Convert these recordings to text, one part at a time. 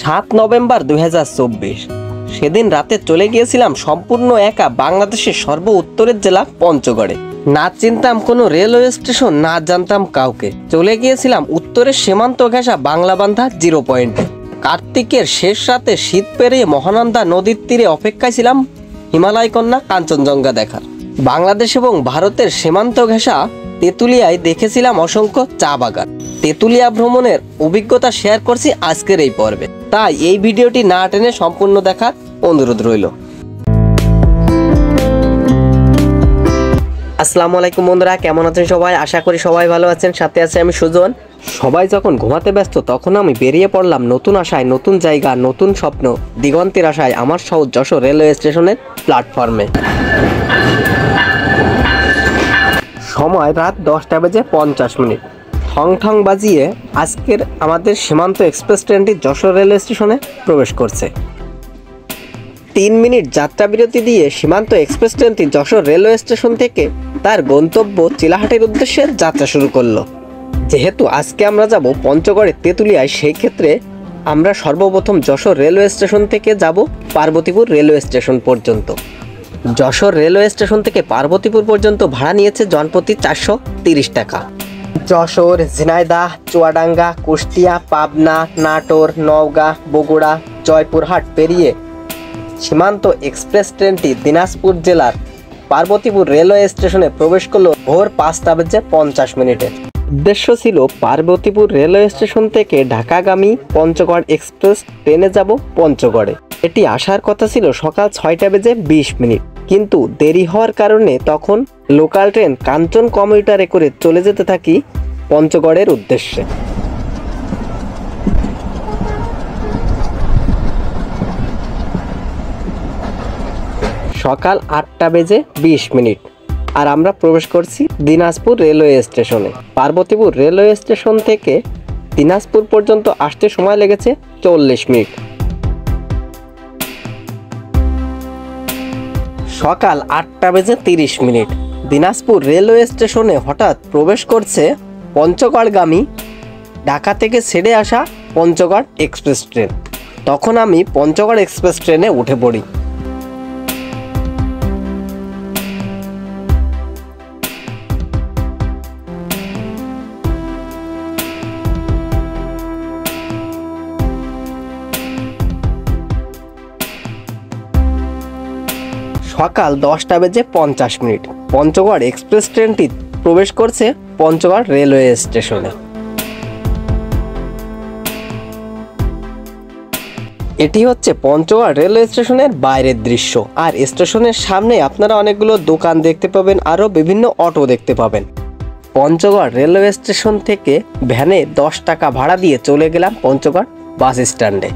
7 November 2024 সেদিন রাতে চলে গিয়েছিলাম সম্পূর্ণ একা বাংলাদেশের সর্ব উত্তরের জেলা পঞ্চগড়ে। না চিনতাম কোনো রেলওয়ে স্টেশন, না জানতাম কাউকে। চলে গিয়েছিলাম উত্তরের সীমান্ত ঘেঁষা বাংলাবান্ধা 0 পয়েন্টে। কার্তিকের শেষ রাতে শীত পেরিয়ে মহানন্দা নদীর তীরে অপেক্ষায় ছিলাম হিমালয় কন্যা কাঞ্চনজঙ্ঘা দেখার। বাংলাদেশ এবং ভারতের সীমান্ত ঘেঁষা তেঁতুলিয়ায় দেখেছিলাম অসংখ্য চা বাগান। তেঁতুলিয়া ভ্রমণের অভিজ্ঞতা শেয়ার করছি আজকের এই পর্বে, তাই এই ভিডিওটি না টেনে সম্পূর্ণ দেখার অনুরোধ রইল। আসসালামু আলাইকুম বন্ধুরা, কেমন আছেন সবাই? আশা করি সবাই ভালো আছেন। সাথে আছে আমি সুজন। সবাই যখন ঘুমাতে ব্যস্ত তখন আমি বেরিয়ে পড়লাম নতুন আশায়, নতুন জায়গা, নতুন স্বপ্ন, দিগন্তের আশায় আমার শহর যশোর রেলওয়ে স্টেশনের প্ল্যাটফর্মে। সময় রাত 10:50। ঠং ঠং বাজিয়ে আজকের আমাদের সীমান্ত এক্সপ্রেস ট্রেনটি যশোর রেলওয়ে স্টেশনে প্রবেশ করছে। 3 মিনিট যাত্রা বিরতি দিয়ে সীমান্ত এক্সপ্রেস ট্রেনটি যশোর রেলওয়ে স্টেশন থেকে তার গন্তব্য চিলাহাটির উদ্দেশ্যে যাত্রা শুরু করলো। যেহেতু আজকে আমরা যাব পঞ্চগড়ের তেঁতুলিয়ায়, সেই ক্ষেত্রে আমরা সর্বপ্রথম যশোর রেলওয়ে স্টেশন থেকে যাব পার্বতীপুর রেলওয়ে স্টেশন পর্যন্ত। যশোর রেলওয়ে স্টেশন থেকে পার্বতীপুর পর্যন্ত ভাড়া নিয়েছে জনপ্রতি 430 টাকা। যশোর, ঝিনাইদহ, চুয়াডাঙ্গা, কুষ্টিয়া, পাবনা, নাটোর, নওগাঁ, বগুড়া, জয়পুরহাট পেরিয়ে সীমান্ত এক্সপ্রেস ট্রেনটি দিনাজপুর জেলার পার্বতীপুর রেলওয়ে স্টেশনে প্রবেশ করল ভোর 5:50। উদ্দেশ্য ছিল পার্বতীপুর রেলওয়ে স্টেশন থেকে ঢাকাগামী পঞ্চগড় এক্সপ্রেস ট্রেনে যাব পঞ্চগড়ে। এটি আসার কথা ছিল সকাল 6:20, কিন্তু দেরি হওয়ার কারণে তখন লোকাল ট্রেন কাঞ্চন কমিউটারে করে চলে যেতে থাকি পঞ্চগড়ের উদ্দেশ্যে। সকাল 8:20 আর আমরা প্রবেশ করছি দিনাজপুর রেলওয়ে স্টেশনে। পার্বতীপুর রেলওয়ে স্টেশন থেকে দিনাজপুর পর্যন্ত আসতে সময় লেগেছে 40 মিনিট। সকাল 8:30 দিনাজপুর রেলওয়ে স্টেশনে হঠাৎ প্রবেশ করছে পঞ্চগড়গামী ঢাকা থেকে ছেড়ে আসা পঞ্চগড় এক্সপ্রেস ট্রেন। তখন আমি পঞ্চগড় এক্সপ্রেস ট্রেনে উঠে পড়ি। সকাল 10:50 পঞ্চগড় এক্সপ্রেস ট্রেনটি প্রবেশ করছে পঞ্চগড় রেলওয়ে স্টেশনে। এটি হচ্ছে পঞ্চগড় রেলওয়ে স্টেশনের বাইরের দৃশ্য। আর স্টেশনের সামনে আপনারা অনেকগুলো দোকান দেখতে পাবেন, আরও বিভিন্ন অটো দেখতে পাবেন। পঞ্চগড় রেলওয়ে স্টেশন থেকে ভ্যানে 10 টাকা ভাড়া দিয়ে চলে গেলাম পঞ্চগড় বাস স্ট্যান্ডে।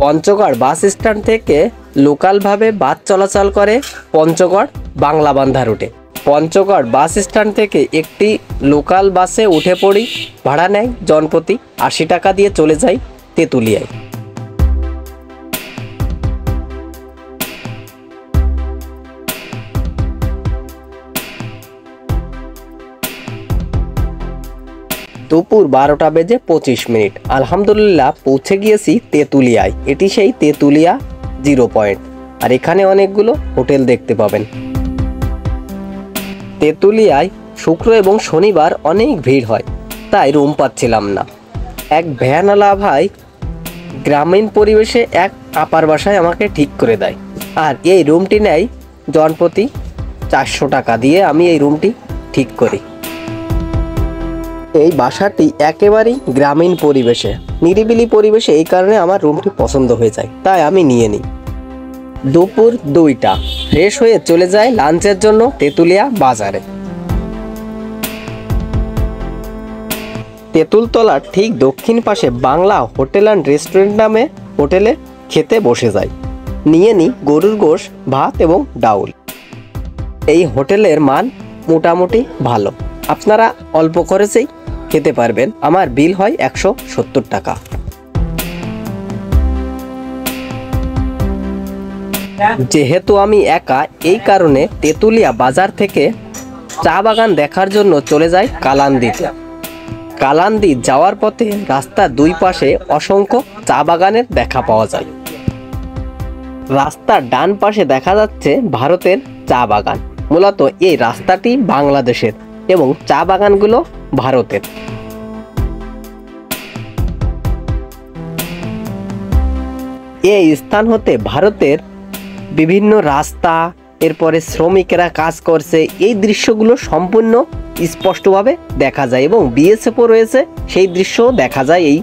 পঞ্চগড় বাস স্ট্যান্ড থেকে লোকালভাবে বাস চলাচল করে পঞ্চগড় বাংলাবান্ধা রুটে। পঞ্চগড় বাস স্ট্যান্ড থেকে একটি লোকাল বাসে উঠে পড়ি। ভাড়া নেয় জনপ্রতি 80 টাকা দিয়ে চলে যাই তেঁতুলিয়ায়। দুপুর 12:25। আলহামদুলিল্লাহ পৌঁছে গিয়েছি তেঁতুলিয়ায়। এটি সেই তেঁতুলিয়া 0 পয়েন্ট। আর এখানে অনেকগুলো হোটেল দেখতে পাবেন। তেঁতুলিয়ায় শুক্র এবং শনিবার অনেক ভিড় হয়, তাই রুম পাচ্ছিলাম না। এক ভ্যানওয়ালা ভাই গ্রামীণ পরিবেশে এক আপার বাসায় আমাকে ঠিক করে দেয়। আর এই রুমটি নেয় জনপ্রতি 400 টাকা দিয়ে। আমি এই রুমটি ঠিক করি। এই বাসাটি একেবারেই গ্রামীণ পরিবেশে, নিরিবিলি পরিবেশে, এই কারণে আমার রুমটি পছন্দ হয়ে যায়, তাই আমি নিয়ে নিই। দুপুর 2টা ফ্রেশ হয়ে চলে যায় লাঞ্চের জন্য তেঁতুলিয়া বাজারে। তেঁতুলতলার ঠিক দক্ষিণ পাশে বাংলা হোটেল অ্যান্ড রেস্টুরেন্ট নামে হোটেলে খেতে বসে যাই। নিয়ে নিই গরুর গোশ, ভাত এবং ডাউল। এই হোটেলের মান মোটামুটি ভালো, আপনারা অল্প খরচেই খেতে পারবেন। আমার বিল হয় 170 টাকা। যেহেতু আমি একা, এই কারণে তেঁতুলিয়া বাজার থেকে চা বাগান দেখার জন্য চলে যাই কালান্দিতে। কালান্দি যাওয়ার পথে রাস্তার দুই পাশে অসংখ্য চা বাগানের দেখা পাওয়া যায়। রাস্তার ডান পাশে দেখা যাচ্ছে ভারতের চা বাগান। মূলত এই রাস্তাটি বাংলাদেশের এবং চা বাগানগুলো ভারতের। এই স্থান হতে ভারতের বিভিন্ন রাস্তা, এরপরে শ্রমিকেরা কাজ করছে, এই দৃশ্যগুলো সম্পূর্ণ স্পষ্টভাবে দেখা যায় এবং বিএসএফও রয়েছে, সেই দৃশ্যও দেখা যায় এই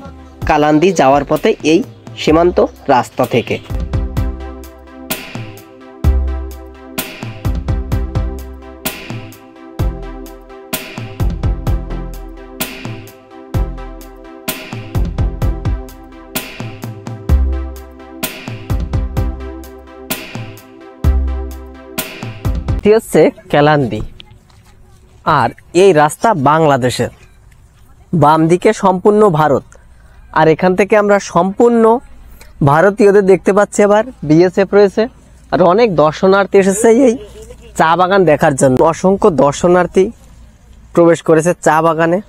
কালান্দি যাওয়ার পথে এই সীমান্ত রাস্তা থেকে। হচ্ছে কালান্দি, আর এই রাস্তা বাংলাদেশের, বাম দিকে সম্পূর্ণ ভারত, আর এখান থেকে আমরা সম্পূর্ণ ভারতীয়দের দেখতে পাচ্ছি। আবার বিএসএফ রয়েছে, আর অনেক দর্শনার্থী এসেছে এই চা বাগান দেখার জন্য। অসংখ্য দর্শনার্থী প্রবেশ করেছে চা বাগানে,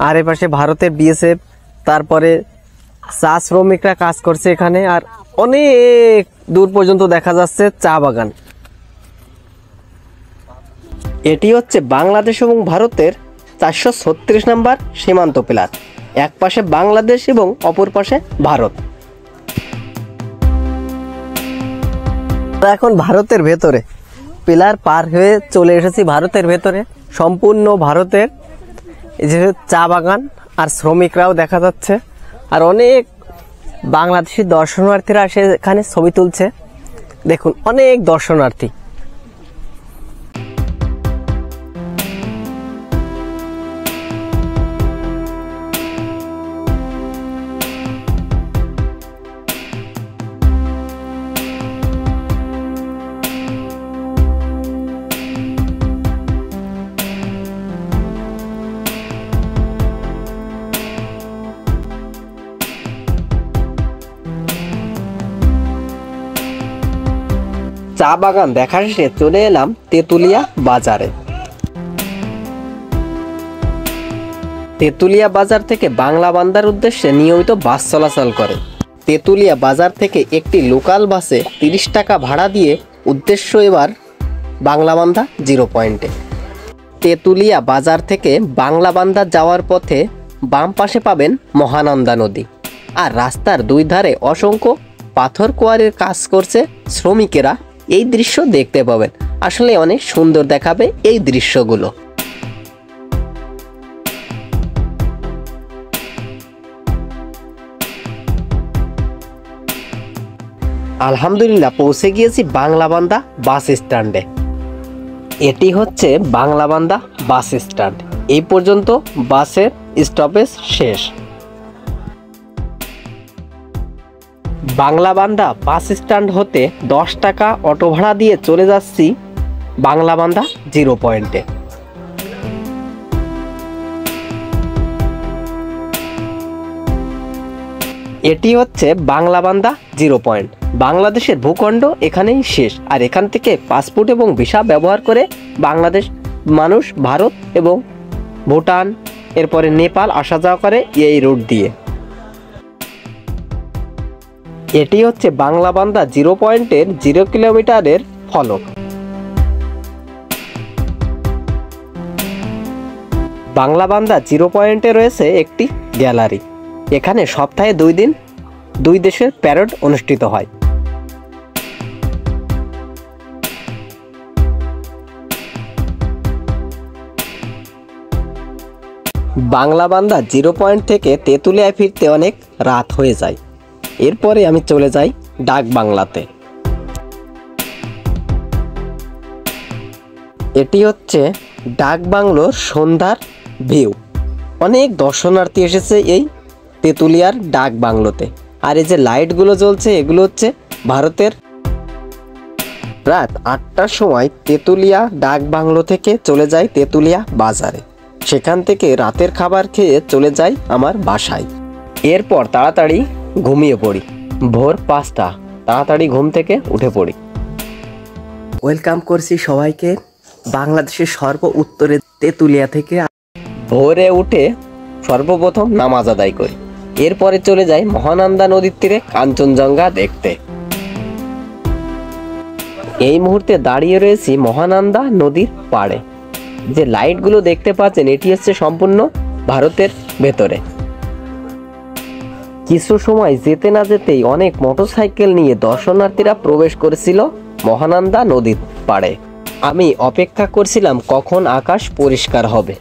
আর এ পাশে ভারতের বিএসএফ, তারপরে চা শ্রমিকরা কাজ করছে এখানে, আর অনেক দূর পর্যন্ত দেখা যাচ্ছে চা বাগান। এটি হচ্ছে বাংলাদেশ এবং ভারতের 436 নম্বর সীমান্ত পিলার। এক পাশে বাংলাদেশ এবং অপর পাশে ভারত। এখন ভারতের ভেতরে পিলার পার হয়ে চলে এসেছি ভারতের ভেতরে। সম্পূর্ণ ভারতের এই যে চা বাগান আর শ্রমিকরাও দেখা যাচ্ছে, আর অনেক বাংলাদেশি দর্শনার্থীরা এসে এখানে ছবি তুলছে। দেখুন অনেক দর্শনার্থী। চা বাগান দেখা শেষে চলে এলাম তেঁতুলিয়া বাজারে। তেঁতুলিয়া বাজার থেকে বাংলাবান্ধার উদ্দেশ্যে নিয়মিত বাস চলাচল করে। তেঁতুলিয়া বাজার থেকে একটি লোকাল বাসে 30 টাকা ভাড়া দিয়ে উদ্দেশ্য এবার বাংলাবান্ধা 0 পয়েন্টে। তেঁতুলিয়া বাজার থেকে বাংলাবান্ধা যাওয়ার পথে বাম পাশে পাবেন মহানন্দা নদী, আর রাস্তার দুই ধারে অসংখ্য পাথর কোয়ারির কাজ করছে শ্রমিকেরা। এই দৃশ্য দেখতে পাবেন, আসলে অনেক সুন্দর দেখাবে এই দৃশ্যগুলো। আলহামদুলিল্লাহ পৌঁছে গিয়েছি বাংলাবান্ধা বাস স্ট্যান্ডে। এটি হচ্ছে বাংলাবান্ধা বাস স্ট্যান্ড। এই পর্যন্ত বাসের স্টপেজ শেষ। বাংলাবান্ধা বাস স্ট্যান্ড হতে 10 টাকা অটো ভাড়া দিয়ে চলে যাচ্ছি বাংলাবান্ধা 0 পয়েন্টে। এটি হচ্ছে বাংলাবান্ধা 0 পয়েন্ট। বাংলাদেশের ভূখণ্ড এখানেই শেষ, আর এখান থেকে পাসপোর্ট এবং ভিসা ব্যবহার করে বাংলাদেশ মানুষ ভারত এবং ভুটান, এরপরে নেপাল আসা যাওয়া করে এই রুট দিয়ে। এটি হচ্ছে বাংলাবান্ধা 0 পয়েন্টের 0 কিলোমিটারের ফলক। বাংলাবান্ধা 0 পয়েন্টে রয়েছে একটি গ্যালারি। এখানে সপ্তাহে 2 দিন 2 দেশের প্যারেড অনুষ্ঠিত হয়। বাংলাবান্ধা 0 পয়েন্ট থেকে তেঁতুলিয়ায় ফিরতে অনেক রাত হয়ে যায়। এরপরে আমি চলে যাই ডাক বাংলাতে। এটি হচ্ছে ডাক বাংলোর সন্ধ্যার ভিউ। অনেক দর্শনার্থী এসেছে এই তেঁতুলিয়ার ডাক বাংলোতে, আর এই যে লাইটগুলো জ্বলছে এগুলো হচ্ছে ভারতের। রাত 8টার সময় তেঁতুলিয়া ডাক বাংলো থেকে চলে যাই তেঁতুলিয়া বাজারে। সেখান থেকে রাতের খাবার খেয়ে চলে যাই আমার বাসায়। এরপর তাড়াতাড়ি ঘুমিয়ে পড়ি। ভোর 5টা তাড়াতাড়ি ঘুম থেকে উঠে পড়ি। ওয়েলকাম করছি সবাইকে বাংলাদেশের সর্ব উত্তরে তেঁতুলিয়া থেকে। ভোরে উঠে সর্বপ্রথম নামাজ আদায় করি। এরপরে চলে যাই মহানন্দা নদীর তীরে কাঞ্চনজঙ্ঘা দেখতে। এই মুহূর্তে দাঁড়িয়ে রয়েছি মহানন্দা নদীর পাড়ে। যে লাইটগুলো দেখতে পাচ্ছেন এটি হচ্ছে সম্পূর্ণ ভারতের ভেতরে। কিছু সময় যেতে না যেতেই অনেক মোটরসাইকেল নিয়ে দর্শনার্থীরা প্রবেশ করেছিল মহানন্দা নদীর পাড়ে। আমি অপেক্ষা করছিলাম কখন আকাশ পরিষ্কার হবে।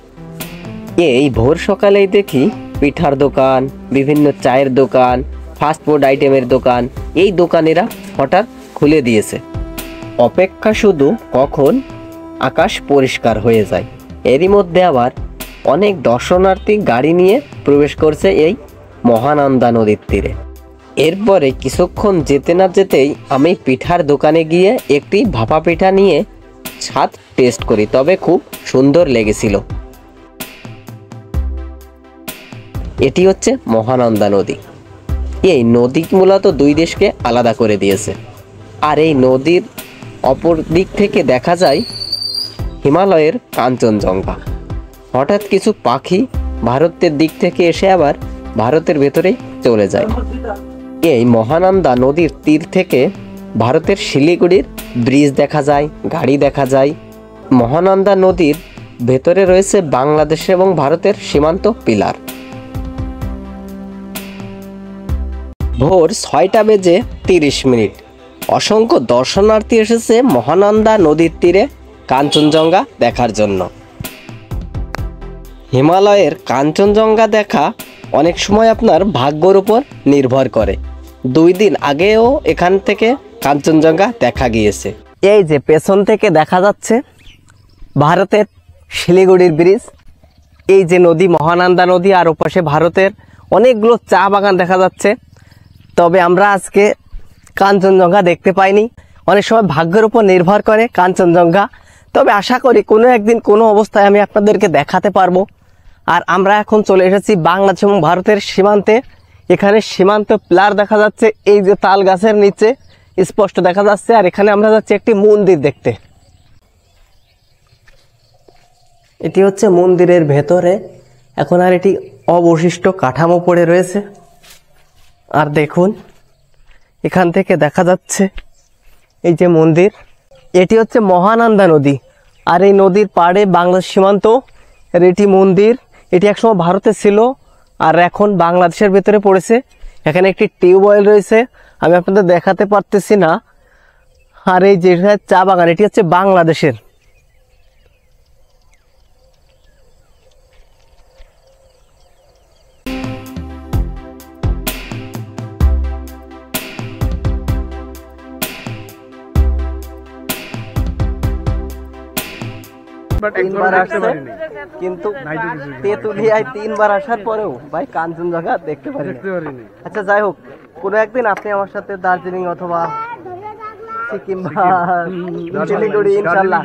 এই ভোর সকালেই দেখি পিঠার দোকান, বিভিন্ন চায়ের দোকান, ফাস্টফুড আইটেমের দোকান, এই দোকানেরা হঠাৎ খুলে দিয়েছে। অপেক্ষা শুধু কখন আকাশ পরিষ্কার হয়ে যায়। এরই মধ্যে আবার অনেক দর্শনার্থী গাড়ি নিয়ে প্রবেশ করছে এই মহানন্দা নদীর তীরে। এরপরে কিছুক্ষণ যেতে না যেতেই আমি পিঠার দোকানে গিয়ে একটি ভাপা পিঠা নিয়ে স্বাদ টেস্ট করি, তবে খুব সুন্দর লেগেছিল। এটি হচ্ছে মহানন্দা নদী। এই নদী মূলত দুই দেশকে আলাদা করে দিয়েছে। আর এই নদীর অপর দিক থেকে দেখা যায় হিমালয়ের কাঞ্চনজঙ্ঘা। হঠাৎ কিছু পাখি ভারতের দিক থেকে এসে আবার ভারতের ভেতরেই চলে যায়। এই মহানন্দা নদীর তীর থেকে ভারতের শিলিগুড়ির ব্রিজ দেখা যায়, গাড়ি দেখা যায়। মহানন্দা নদীর ভেতরে রয়েছে বাংলাদেশ এবং ভারতের সীমান্ত পিলার। ভোর 6:30 অসংখ্য দর্শনার্থী এসেছে মহানন্দা নদীর তীরে কাঞ্চনজঙ্ঘা দেখার জন্য। হিমালয়ের কাঞ্চনজঙ্ঘা দেখা অনেক সময় আপনার ভাগ্যর উপর নির্ভর করে। 2 দিন আগেও এখান থেকে কাঞ্চনজঙ্ঘা দেখা গিয়েছে। এই যে পেছন থেকে দেখা যাচ্ছে ভারতের শিলিগুড়ির ব্রিজ, এই যে নদী মহানন্দা নদী, আর ওপাশে ভারতের অনেকগুলো চা বাগান দেখা যাচ্ছে। তবে আমরা আজকে কাঞ্চনজঙ্ঘা দেখতে পাইনি। অনেক সময় ভাগ্যের উপর নির্ভর করে কাঞ্চনজঙ্ঘা। তবে আশা করি কোনো একদিন কোনো অবস্থায় আমি আপনাদেরকে দেখাতে পারবো। আর আমরা এখন চলে এসেছি বাংলাদেশ এবং ভারতের সীমান্তে। এখানে সীমান্ত পিলার দেখা যাচ্ছে, এই যে তাল গাছের নিচে স্পষ্ট দেখা যাচ্ছে। আর এখানে আমরা যাচ্ছি একটি মন্দির দেখতে। এটি হচ্ছে মন্দিরের ভেতরে। এখন আর এটি অবশিষ্ট কাঠামো পড়ে রয়েছে। আর দেখুন এখান থেকে দেখা যাচ্ছে এই যে মন্দির, এটি হচ্ছে মহানন্দা নদী। আর এই নদীর পাড়ে বাংলাদেশ সীমান্ত। আর এটি মন্দির, এটি একসময় ভারতে ছিল আর এখন বাংলাদেশের ভেতরে পড়েছে। এখানে একটি টিউবওয়েল রয়েছে, আমি আপনাদের দেখাতে পারতেছি না। আর এই যে চা বাগান, এটি হচ্ছে বাংলাদেশের। কিন্তু তেঁতুলিয়ায় 3 বার আসার পরেও ভাই কাঞ্চনজঙ্ঘা দেখতে পারিনি। আচ্ছা যাই হোক, কোনো একদিন আপনি আমার সাথে দার্জিলিং অথবা সিকিম বা শিলিগুড়ি ইনশাআল্লাহ।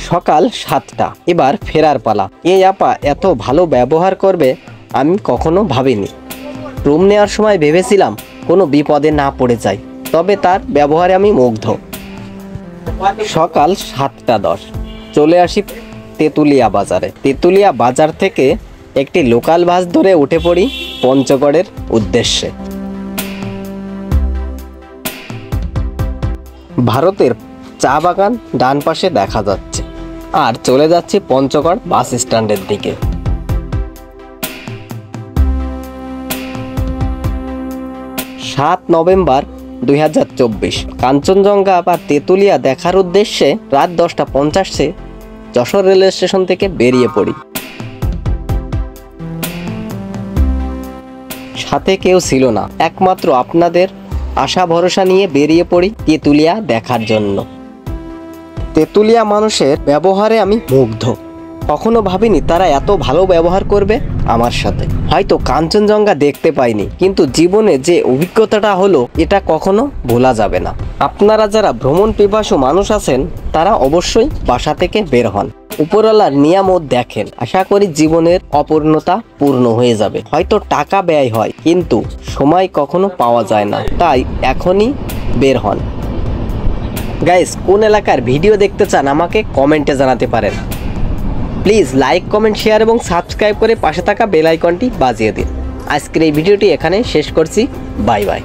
সকাল 7টা, এবার ফেরার পালা। এই আপা এত ভালো ব্যবহার করবে আমি কখনো ভাবিনি। রুম নেওয়ার সময় ভেবেছিলাম কোনো বিপদে না পড়ে যাই, তবে তার ব্যবহারে আমি মুগ্ধ। সকাল 7:10 চলে আসি তেঁতুলিয়া বাজারে। তেঁতুলিয়া বাজার থেকে একটি লোকাল বাস ধরে উঠে পড়ি পঞ্চগড়ের উদ্দেশ্যে। ভারতের চা বাগান ডান পাশে দেখা যাচ্ছে। আর চলে যাচ্ছি পঞ্চগড় বাস স্ট্যান্ডের দিকে। 7 নভেম্বর 2024 কাঞ্চনজঙ্ঘা বা তেঁতুলিয়া দেখার উদ্দেশ্যে রাত 10:50 যশোর রেল স্টেশন থেকে বেরিয়ে পড়ি। সাথে কেউ ছিল না, একমাত্র আপনাদের আশা ভরসা নিয়ে বেরিয়ে পড়ি তেঁতুলিয়া দেখার জন্য। তেঁতুলিয়া মানুষের ব্যবহারে আমি মুগ্ধ। কখনো ভাবিনি তারা এত ভালো ব্যবহার করবে আমার সাথে। হয়তো কাঞ্চনজঙ্ঘা দেখতে পাইনি, কিন্তু জীবনে যে অভিজ্ঞতাটা হলো এটা কখনো ভোলা যাবে না। আপনারা যারা ভ্রমণ পিপাসু মানুষ আছেন তারা অবশ্যই বাসা থেকে বের হন, উপরওয়ালার নিয়ামত দেখেন। আশা করি জীবনের অপূর্ণতা পূর্ণ হয়ে যাবে। হয়তো টাকা ব্যয় হয়, কিন্তু সময় কখনো পাওয়া যায় না, তাই এখনই বের হন। গাইস, কোন এলাকার ভিডিও দেখতে চান আমাকে কমেন্টে জানাতে পারেন। প্লিজ লাইক, কমেন্ট, শেয়ার এবং সাবস্ক্রাইব করে পাশে থাকা বেল আইকনটি বাজিয়ে দিন। আজকের এই ভিডিওটি এখানে শেষ করছি। Bye bye.